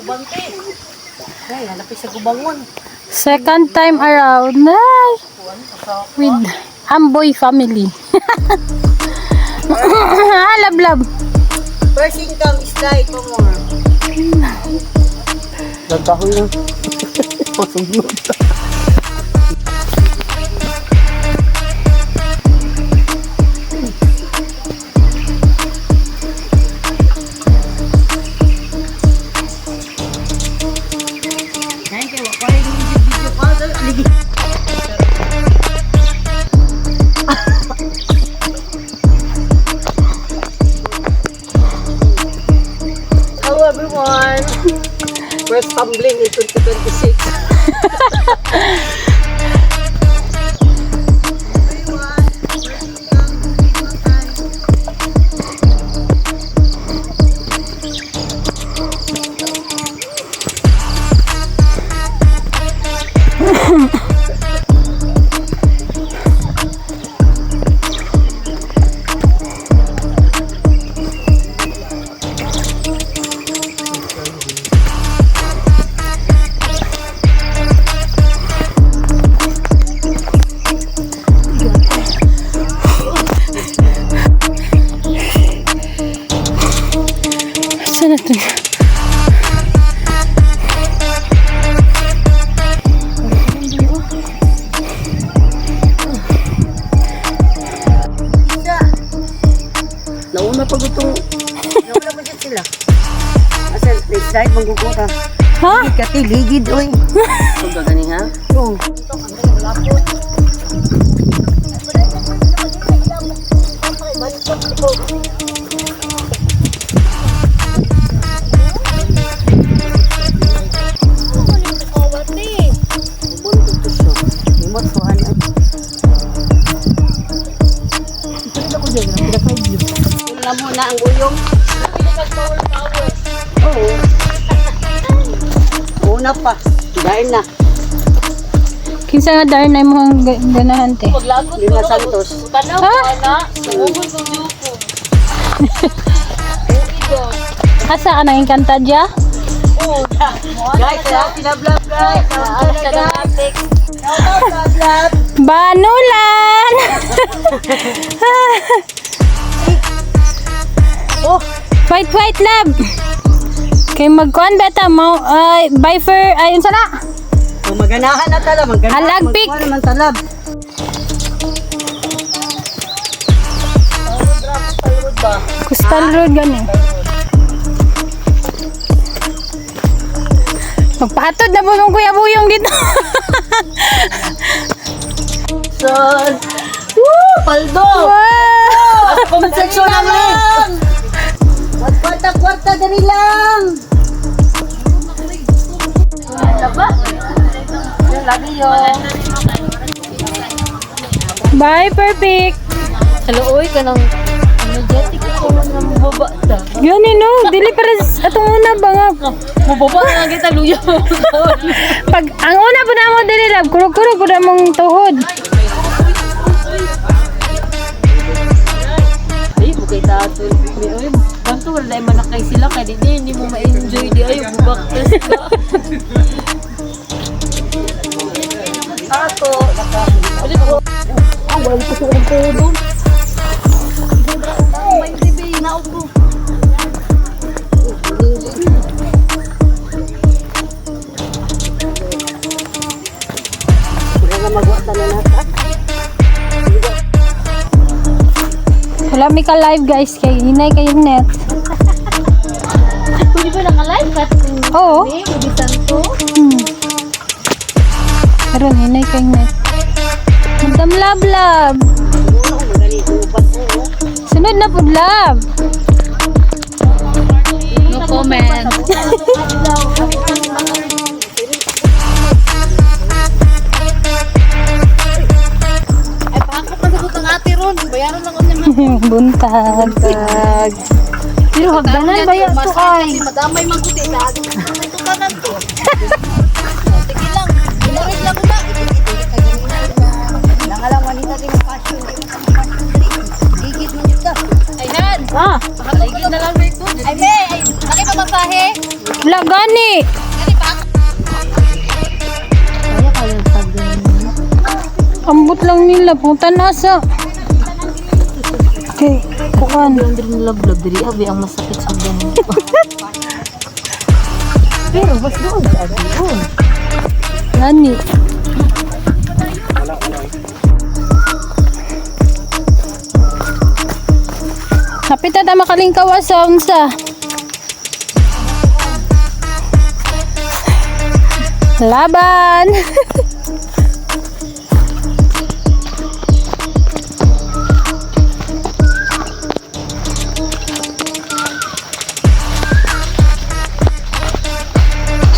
Bante. Ay, hanapin sa gubangon. Second time around. Ay. With Amboy family. Love. First income is like more. Nagkahoy lang. Pasunod. Hello everyone! We're stumbling in 2026. Saan na ito? Nauna pa gutong. Nauna pa dyan sila. Asa, next time, manggugura. Ha? Ligid kati, ligid, oy. Ito gagani, ha? Oo. Alam mo na ang uyong. Oo. Una pa. Dahil na. Kinsa nga dar na mo ang ganahan te? 5 Santos. Ha? Asa ka nang Encantadja? Guys, pinablog guys. Banulan! Oh, White love! Kay magkuhan beta mo, buy for, ayun sana? maganahan na talab. Alagpik. Magkuhan naman talab. Coastal Road gani. Magpatod na po yung Kuya Buyong dito. Son. Woo! Paldo! Wow! Comment section namin! Magkwarta-kwarta dali lang! Diba? Yung lagi yun. Bye, perfect! Hello, oy, ka ng energetic ako ng baba ta. Gani no, dili para atong una ba nga. Mababa na nga kita, luya mo. Pag ang una po na mo dili love, kurog-kurog po na mong tuhod. Ay, bukay tato. Ay, kanto wala na manakay sila. Kaya hindi mo ma-enjoy. Di ay, bubak test ka. Tato. Wala ko sa todo. May TV, naupo. Wala magwata na nata. Wala mi ka live guys, kay hinay kayong net. Hindi ba naka-live ka? Oo. Mabisan to? Pero hinay kayong net. Madam love. Sunod na po love. No comment. Ay, pakakot na sagot ang ate ron. Bayaran lang ko naman. Buntag. Pero hagdanan ba yan to ay? Madamay magkuti. May tukanan to. Sige lang. Binarit lang ko na. Nangalang manita din ang passion. Gigit mo dito. Ayhan. Ah, Pakalaigid na lang na ito. Ay, may. Nakipamasahe. La gani. Kaya kaya pag Ambot lang nila punta nasa. Okay, kuan. ang din love diri abi ang masakit sa ganun. Pero mas doon sa doon. Gani. Kapita ta makalingkaw sa unsa. Laban.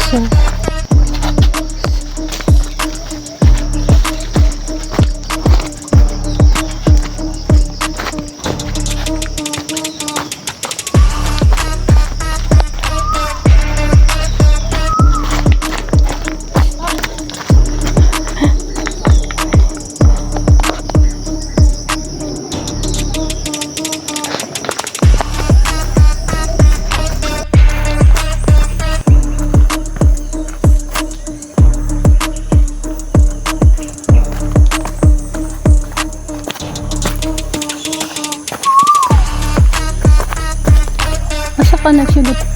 So, asa ka nagsugot?